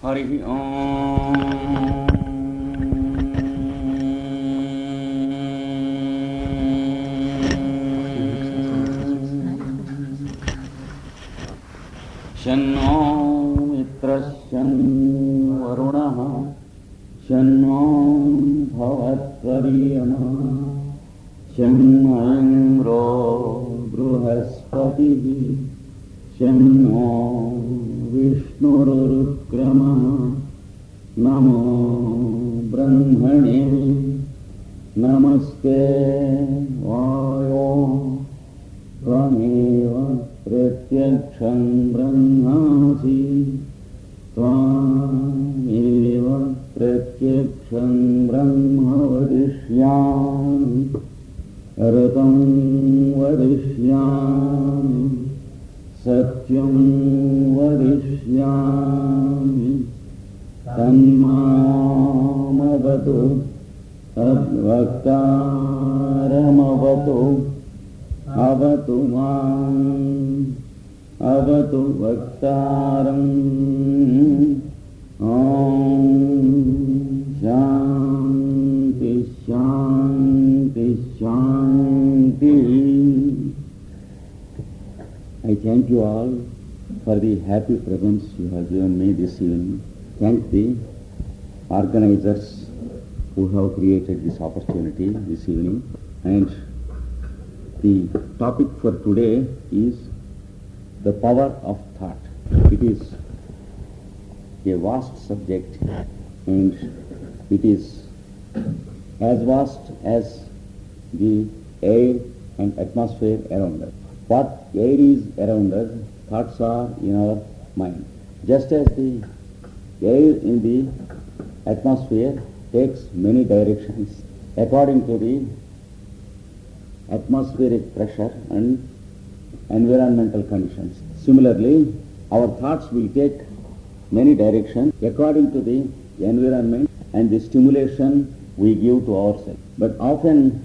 Harihi Om. Shanno Mitrasyan Varunaha Shanno Bhavatvariyama Shanno Bruhaspatihi Shanno Vishnururkramaha Namo Brahmane Namaste Vayo Tvameva Pratyaksham Brahmasi Tvameva Pratyaksham Brahma Vadishyami Aratam Vadishyami Satyam Vadishyami Tanmamavatu Advaktaramavatu Avatu Mam Avatu Vaktaram Om Shanti Shanti Shanti. I thank you all for the happy presence you have given me this evening. Thank the organizers who have created this opportunity this evening. And the topic for today is the power of thought. It is a vast subject and it is as vast as the air and atmosphere around us. What air is around us, thoughts are in our mind. Just as the air in the atmosphere takes many directions according to the atmospheric pressure and environmental conditions. Similarly, our thoughts will take many directions according to the environment and the stimulation we give to ourselves. But often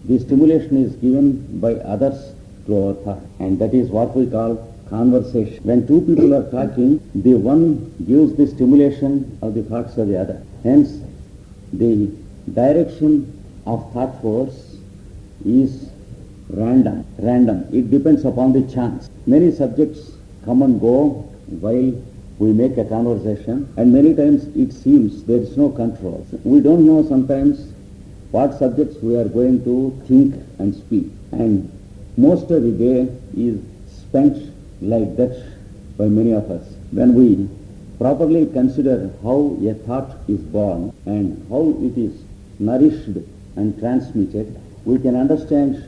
the stimulation is given by others to our thought, and that is what we call conversation. When two people are talking, the one gives the stimulation of the thoughts of the other. Hence, the direction of thought force is random. It depends upon the chance. Many subjects come and go while we make a conversation, and many times it seems there is no control. We don't know sometimes what subjects we are going to think and speak, and most of the day is spent like that by many of us. When we properly consider how a thought is born and how it is nourished and transmitted, we can understand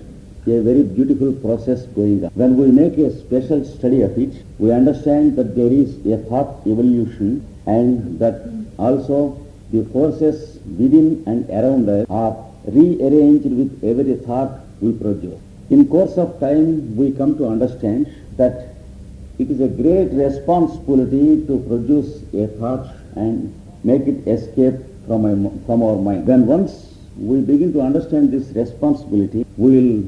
a very beautiful process going on. When we make a special study of it, we understand that there is a thought evolution and that also the forces within and around us are rearranged with every thought we produce. In course of time, we come to understand that it is a great responsibility to produce a thought and make it escape from our mind. When once we begin to understand this responsibility, we will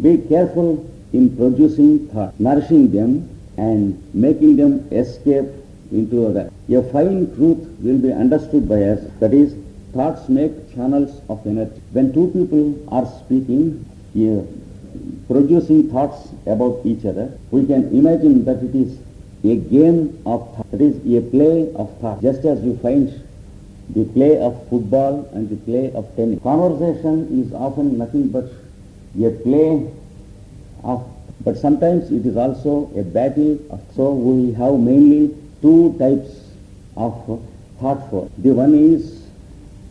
be careful in producing thought, nourishing them and making them escape into other. A fine truth will be understood by us, that is, thoughts make channels of energy. When two people are speaking, producing thoughts about each other, we can imagine that it is a game of thought, that is a play of thought, just as you find the play of football and the play of tennis. Conversation is often nothing but a play of, but sometimes it is also a battle. So we have mainly two types of thought force. The one is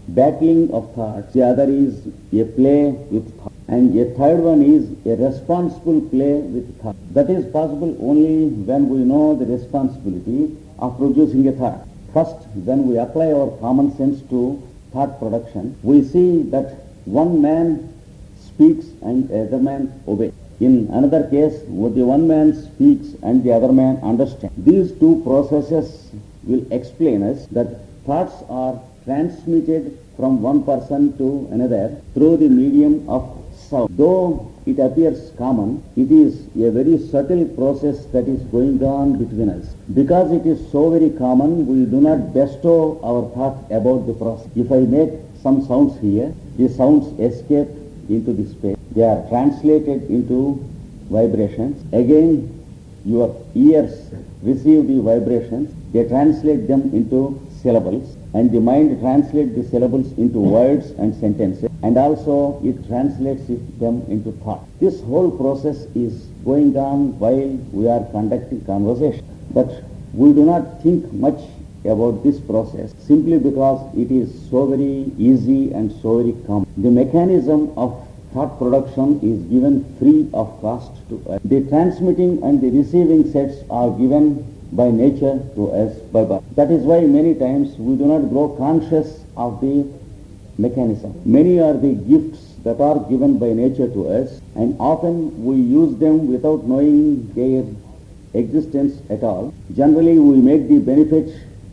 battling of thoughts, the other is a play with thought, and a third one is a responsible play with thought. That is possible only when we know the responsibility of producing a thought. First, when we apply our common sense to thought production, we see that one man speaks and the other man obeys. In another case, the one man speaks and the other man understands. These two processes will explain us that thoughts are transmitted from one person to another through the medium of sound. Though it appears common. It is a very subtle process that is going on between us. Because it is so very common, we do not bestow our thought about the process. If I make some sounds here, the sounds escape into the space. They are translated into vibrations. Again, your ears receive the vibrations. They translate them into syllables. And the mind translates the syllables into words and sentences. And also it translates them into thought. This whole process is going on while we are conducting conversation. But we do not think much about this process simply because it is so very easy and so very common. The mechanism of thought production is given free of cost to us. The transmitting and the receiving sets are given by nature to us by birth. That is why many times we do not grow conscious of the mechanism. Many are the gifts that are given by nature to us, and often we use them without knowing their existence at all. Generally, we make the benefits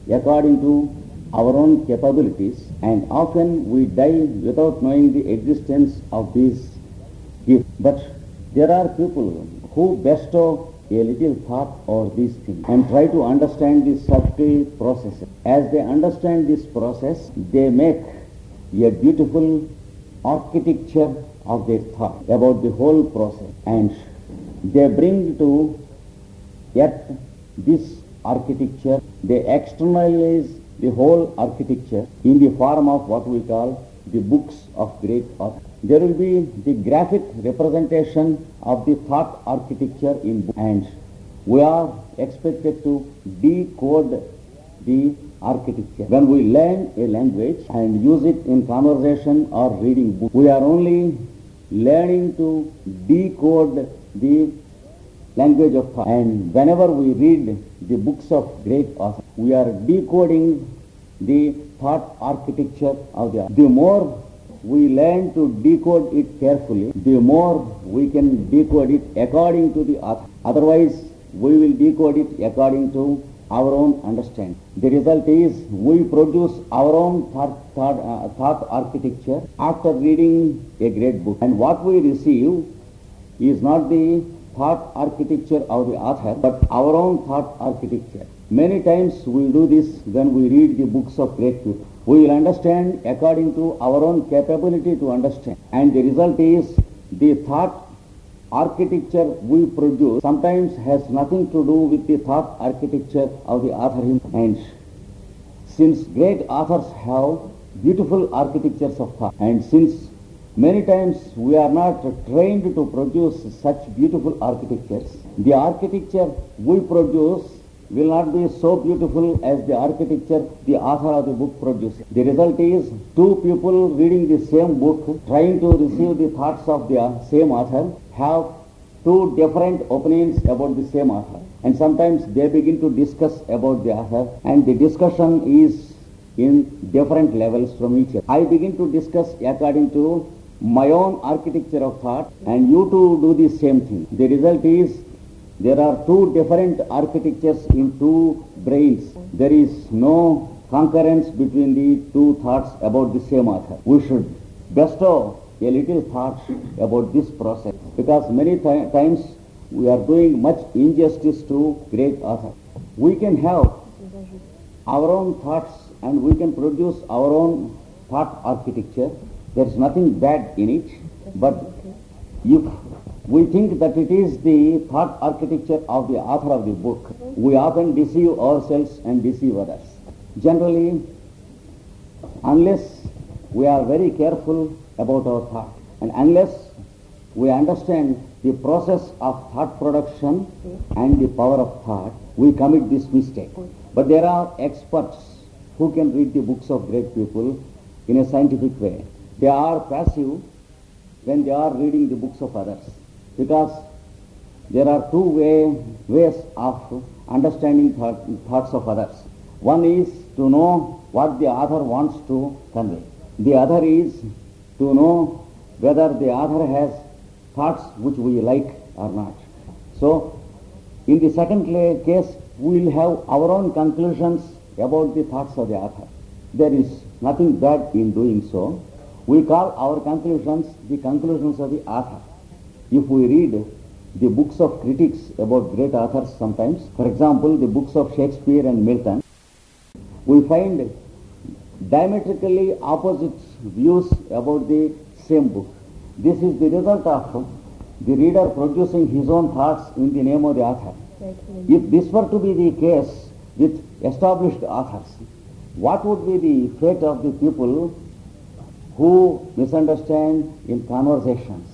according to our own capabilities, and often we die without knowing the existence of these gifts. But there are people who bestow a little thought over these things and try to understand the subtle processes. As they understand this process, they make a beautiful architecture of their thought about the whole process, and they bring to yet this architecture, they externalize the whole architecture in the form of what we call the books of great authors. There will be the graphic representation of the thought architecture in books, and we are expected to decode the architecture. When we learn a language and use it in conversation or reading books, we are only learning to decode the language of thought. And whenever we read the books of great authors, we are decoding the thought architecture of the author. The more we learn to decode it carefully, the more we can decode it according to the author. Otherwise, we will decode it according to our own understanding. The result is we produce our own thought architecture after reading a great book. And what we receive is not the thought architecture of the author, but our own thought architecture. Many times we do this when we read the books of great people. We will understand according to our own capability to understand. And the result is the thought architecture we produce sometimes has nothing to do with the thought architecture of the author himself. And since great authors have beautiful architectures of thought, and since many times we are not trained to produce such beautiful architectures, the architecture we produce will not be so beautiful as the architecture the author of the book produces. The result is two people reading the same book, trying to receive the thoughts of the same author, have two different opinions about the same author. And sometimes they begin to discuss about the author, and the discussion is in different levels from each other. I begin to discuss according to my own architecture of thought, and you too do the same thing. The result is there are two different architectures in two brains. There is no concurrence between the two thoughts about the same author. We should bestow a little thought about this process, because many times we are doing much injustice to great authors. We can have our own thoughts and we can produce our own thought architecture. There is nothing bad in it, but if we think that it is the thought architecture of the author of the book, we often deceive ourselves and deceive others. Generally, unless we are very careful about our thought, and unless we understand the process of thought production and the power of thought, we commit this mistake. But there are experts who can read the books of great people in a scientific way. They are passive when they are reading the books of others, because there are two ways of understanding thoughts of others. One is to know what the author wants to convey. The other is to know whether the author has thoughts which we like or not. So, in the second case, we will have our own conclusions about the thoughts of the author. There is nothing bad in doing so. We call our conclusions the conclusions of the author. If we read the books of critics about great authors sometimes, for example, the books of Shakespeare and Milton, we find diametrically opposite views about the same book. This is the result of the reader producing his own thoughts in the name of the author. If this were to be the case with established authors, what would be the fate of the people who misunderstand in conversations?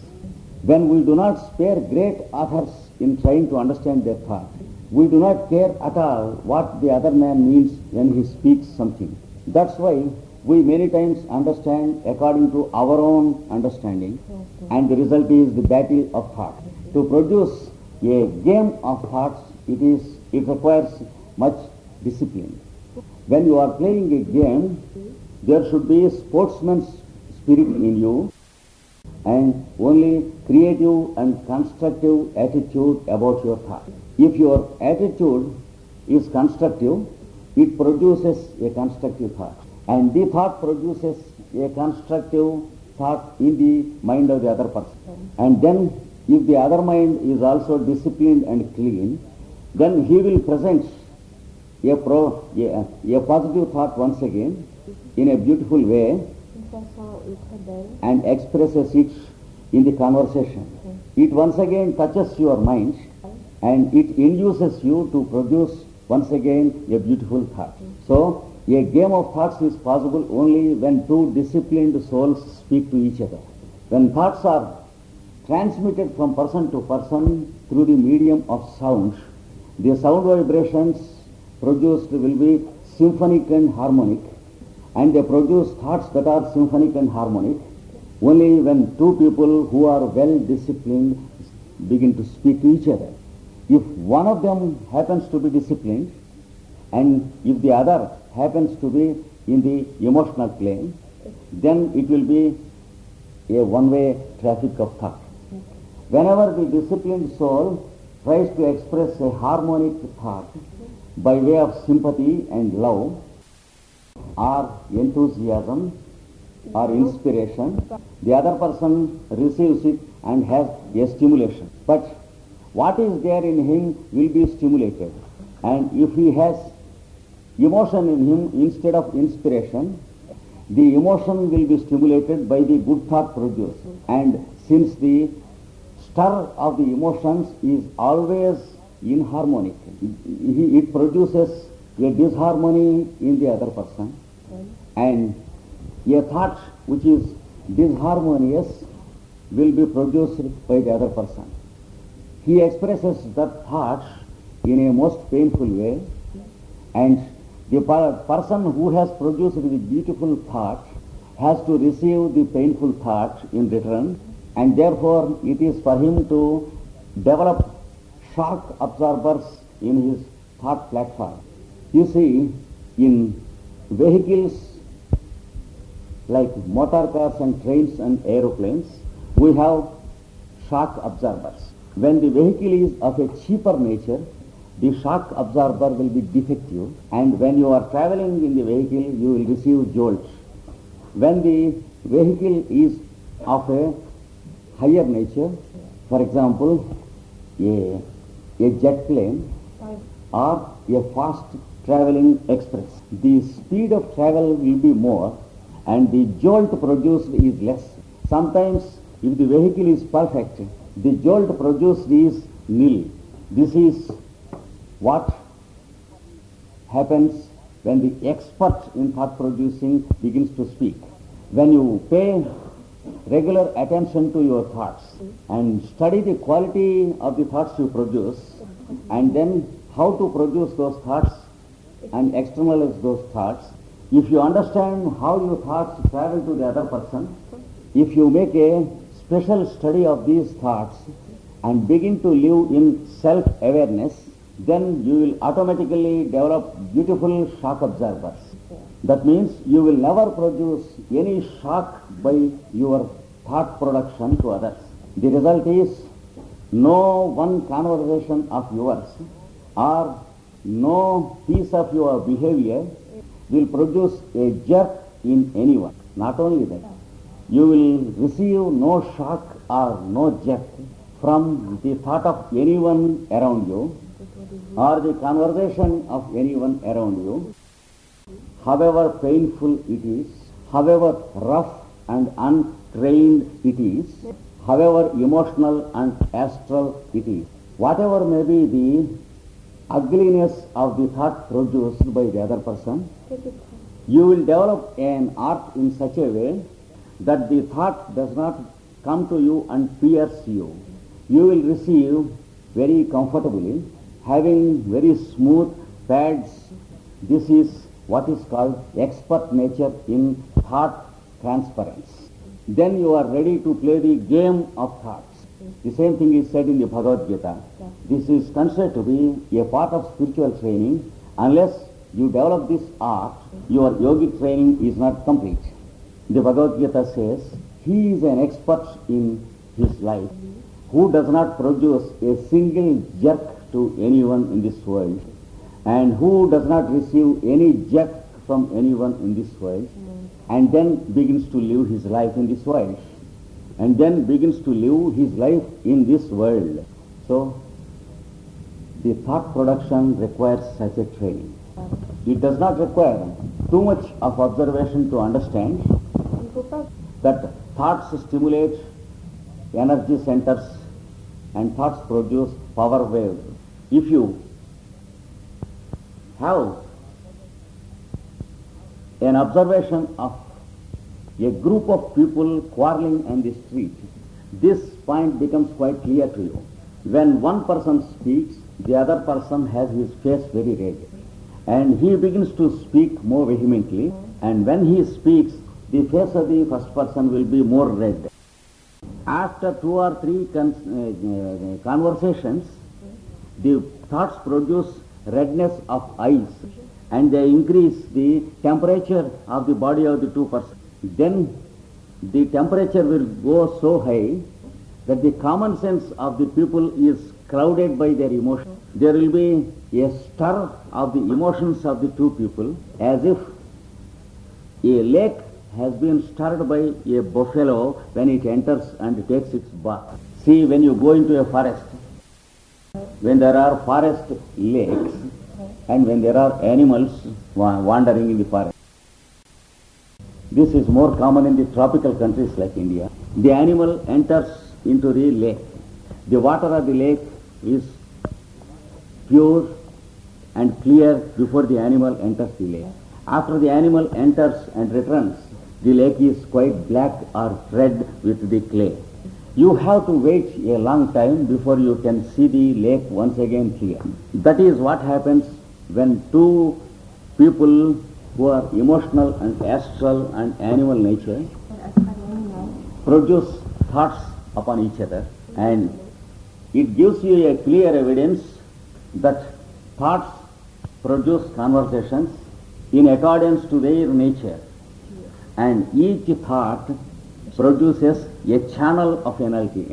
When we do not spare great authors in trying to understand their thought, we do not care at all what the other man means when he speaks something. That's why we many times understand according to our own understanding, and the result is the battle of thought. To produce a game of thoughts, it requires much discipline. When you are playing a game, there should be a sportsman's spirit in you and only creative and constructive attitude about your thought. If your attitude is constructive, it produces a constructive thought. And the thought produces a constructive thought in the mind of the other person. And then if the other mind is also disciplined and clean, then he will present a positive thought once again in a beautiful way and expresses it in the conversation. It once again touches your mind and it induces you to produce once again a beautiful thought. So a game of thoughts is possible only when two disciplined souls speak to each other. When thoughts are transmitted from person to person through the medium of sound, the sound vibrations produced will be symphonic and harmonic, and they produce thoughts that are symphonic and harmonic only when two people who are well disciplined begin to speak to each other. If one of them happens to be disciplined and if the other happens to be in the emotional plane, then it will be a one-way traffic of thought. Whenever the disciplined soul tries to express a harmonic thought by way of sympathy and love or enthusiasm or inspiration, the other person receives it and has a stimulation. But what is there in him will be stimulated. And if he has emotion in him instead of inspiration, the emotion will be stimulated by the good thought produced. And since the stir of the emotions is always inharmonic, it produces a disharmony in the other person, and a thought which is disharmonious will be produced by the other person. He expresses that thought in a most painful way, and the person who has produced the beautiful thought has to receive the painful thought in return, and therefore it is for him to develop shock absorbers in his thought platform. You see, in vehicles like motor cars and trains and aeroplanes, we have shock absorbers. When the vehicle is of a cheaper nature, the shock absorber will be defective, and when you are traveling in the vehicle, you will receive jolts. When the vehicle is of a higher nature, for example, a jet plane or a fast traveling express, the speed of travel will be more and the jolt produced is less. Sometimes if the vehicle is perfect, the jolt produced is nil. This is what happens when the expert in thought producing begins to speak. When you pay regular attention to your thoughts and study the quality of the thoughts you produce, and then how to produce those thoughts and externalize those thoughts, if you understand how your thoughts travel to the other person, if you make a special study of these thoughts and begin to live in self-awareness, then you will automatically develop beautiful shock absorbers. That means you will never produce any shock by your thought production to others. The result is no one conversation of yours or no piece of your behavior will produce a jerk in anyone. Not only that, you will receive no shock or no jerk from the thought of anyone around you or the conversation of anyone around you, however painful it is, however rough and untrained it is, however emotional and astral it is, whatever may be the ugliness of the thought produced by the other person, you will develop an art in such a way that the thought does not come to you and pierce you. You will receive very comfortably, having very smooth pads. This is what is called expert nature in thought transference. Then you are ready to play the game of thoughts. The same thing is said in the Bhagavad Gita. This is considered to be a part of spiritual training. Unless you develop this art, your yogic training is not complete. The Bhagavad Gita says, he is an expert in his life who does not produce a single jerk to anyone in this world, and who does not receive any jerk from anyone in this world, and then begins to live his life in this world, and then begins to live his life in this world. So, the thought production requires such a training. It does not require too much of observation to understand that thoughts stimulate energy centers and thoughts produce power waves. If you have an observation of a group of people quarreling on the street, this point becomes quite clear to you. When one person speaks, the other person has his face very red, and he begins to speak more vehemently, and when he speaks, the face of the first person will be more red. After 2 or 3 conversations, the thoughts produce redness of eyes, and they increase the temperature of the body of the 2 persons. Then the temperature will go so high that the common sense of the people is crowded by their emotions. There will be a stir of the emotions of the 2 people, as if a lake has been stirred by a buffalo when it enters and takes its bath. See, when you go into a forest, when there are forest lakes, and when there are animals wandering in the forest. This is more common in the tropical countries like India. The animal enters into the lake. The water of the lake is pure and clear before the animal enters the lake. After the animal enters and returns, the lake is quite black or red with the clay. You have to wait a long time before you can see the lake once again clear. That is what happens when 2 people who are emotional and astral and animal nature produce thoughts upon each other, and it gives you a clear evidence that thoughts produce conversations in accordance to their nature, and each thought produces a channel of energy.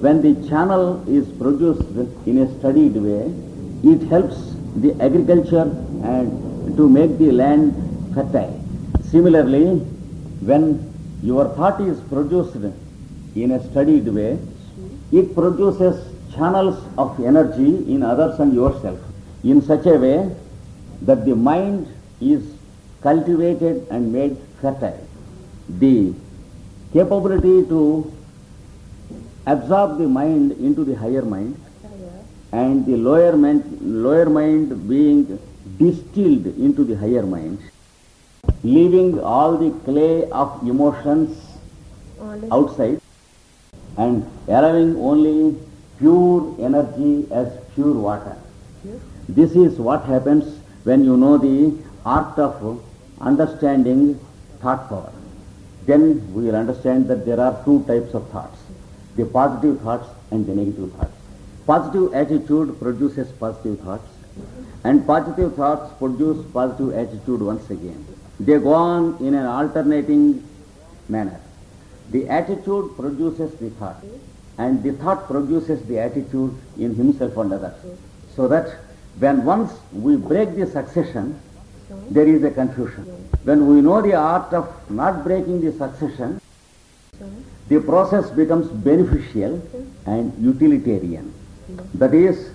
When the channel is produced in a studied way, it helps the agriculture and to make the land fertile. Similarly, when your thought is produced in a studied way, it produces channels of energy in others and yourself in such a way that the mind is cultivated and made fertile. The capability to absorb the mind into the higher mind, and the lower mind being distilled into the higher mind, leaving all the clay of emotions outside and allowing only pure energy as pure water. This is what happens when you know the art of understanding thought power. Then we will understand that there are 2 types of thoughts, the positive thoughts and the negative thoughts. Positive attitude produces positive thoughts, and positive thoughts produce positive attitude once again. They go on in an alternating manner. The attitude produces the thought, and the thought produces the attitude in himself and others. So that when once we break the succession, there is a confusion. When we know the art of not breaking the succession, the process becomes beneficial and utilitarian. That is,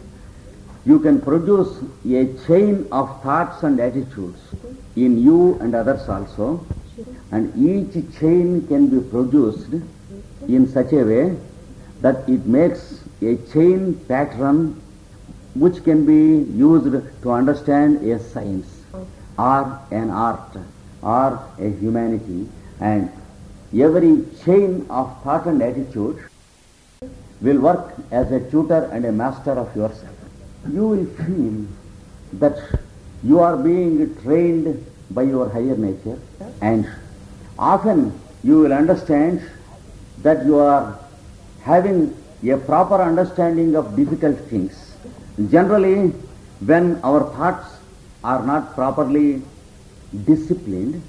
you can produce a chain of thoughts and attitudes in you and others also, and each chain can be produced in such a way that it makes a chain pattern which can be used to understand a science or an art or a humanity, and every chain of thought and attitude will work as a tutor and a master of yourself. You will feel that you are being trained by your higher nature, and often you will understand that you are having a proper understanding of difficult things. Generally, when our thoughts are not properly disciplined,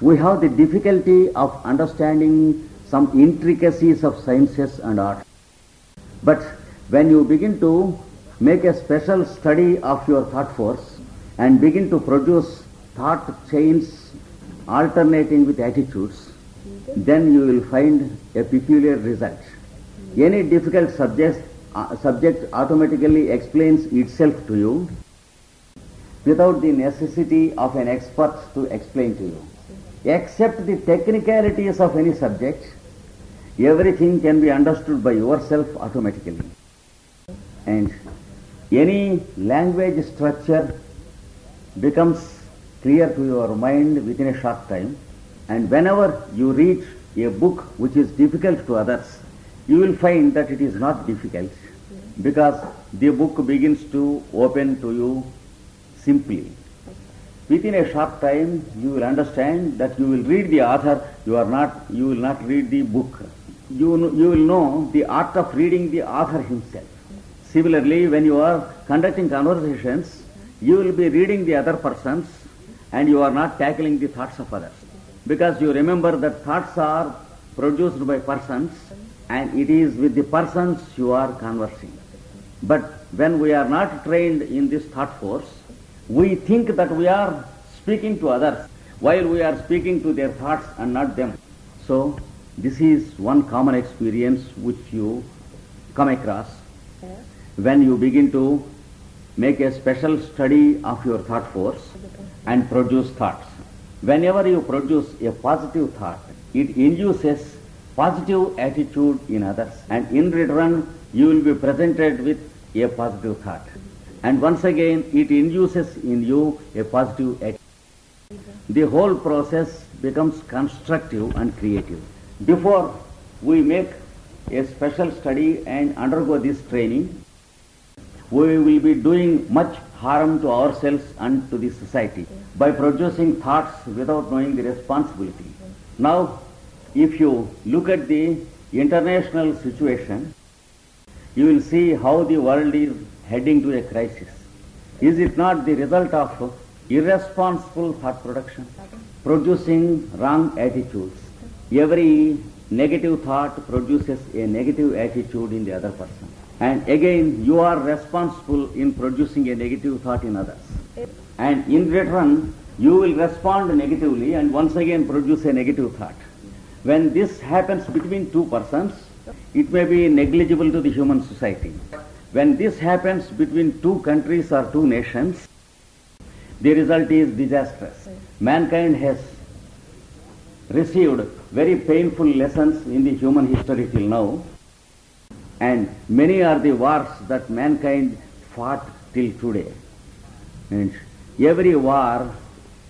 we have the difficulty of understanding some intricacies of sciences and art. But when you begin to make a special study of your thought force and begin to produce thought chains alternating with attitudes, then you will find a peculiar result. Any difficult subject automatically explains itself to you without the necessity of an expert to explain to you. Except the technicalities of any subject, everything can be understood by yourself automatically. And any language structure becomes clear to your mind within a short time, and whenever you read a book which is difficult to others, you will find that it is not difficult, because the book begins to open to you simply. Within a short time you will understand that you will read the author, you will not read the book. You will know the art of reading the author himself. Similarly, when you are conducting conversations, you will be reading the other persons and you are not tackling the thoughts of others, because you remember that thoughts are produced by persons and it is with the persons you are conversing. But when we are not trained in this thought force, we think that we are speaking to others while we are speaking to their thoughts and not them. So this is one common experience which you come across when you begin to make a special study of your thought force and produce thoughts. Whenever you produce a positive thought, it induces positive attitude in others, and in return you will be presented with a positive thought. And once again it induces in you a positive attitude. The whole process becomes constructive and creative. Before we make a special study and undergo this training, we will be doing much harm to ourselves and to the society by producing thoughts without knowing the responsibility. Now, if you look at the international situation, you will see how the world is heading to a crisis. Is it not the result of irresponsible thought production, producing wrong attitudes? Every negative thought produces a negative attitude in the other person. And again, you are responsible in producing a negative thought in others. And in return, you will respond negatively and once again produce a negative thought. When this happens between two persons, it may be negligible to the human society. When this happens between two countries or two nations, the result is disastrous. Mankind has received very painful lessons in the human history till now, and many are the wars that mankind fought till today. And every war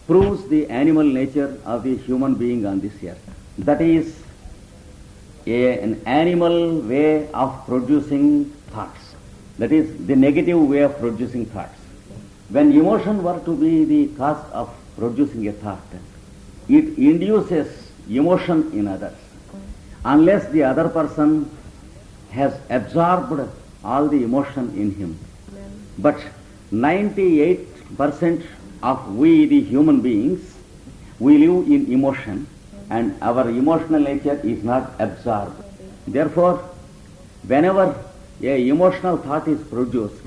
proves the animal nature of the human being on this earth. That is an animal way of producing thoughts. That is the negative way of producing thoughts. When emotion were to be the cause of producing a thought, it induces emotion in others. Unless the other person has absorbed all the emotion in him. But 98% of we, the human beings, we live in emotion, and our emotional nature is not absorbed. Therefore, whenever a emotional thought is produced,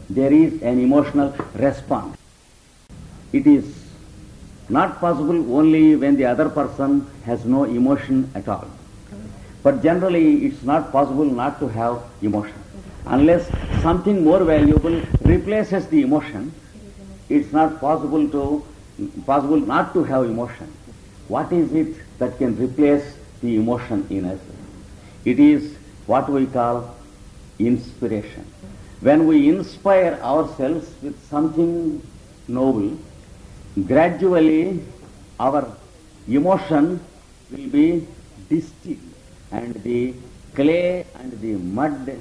there is an emotional response. It is Not possible only when the other person has no emotion at all. But generally it's not possible not to have emotion. Unless something more valuable replaces the emotion, it's not possible not to have emotion. What is it that can replace the emotion in us? It is what we call inspiration. When we inspire ourselves with something noble, gradually our emotion will be distilled and the clay and the mud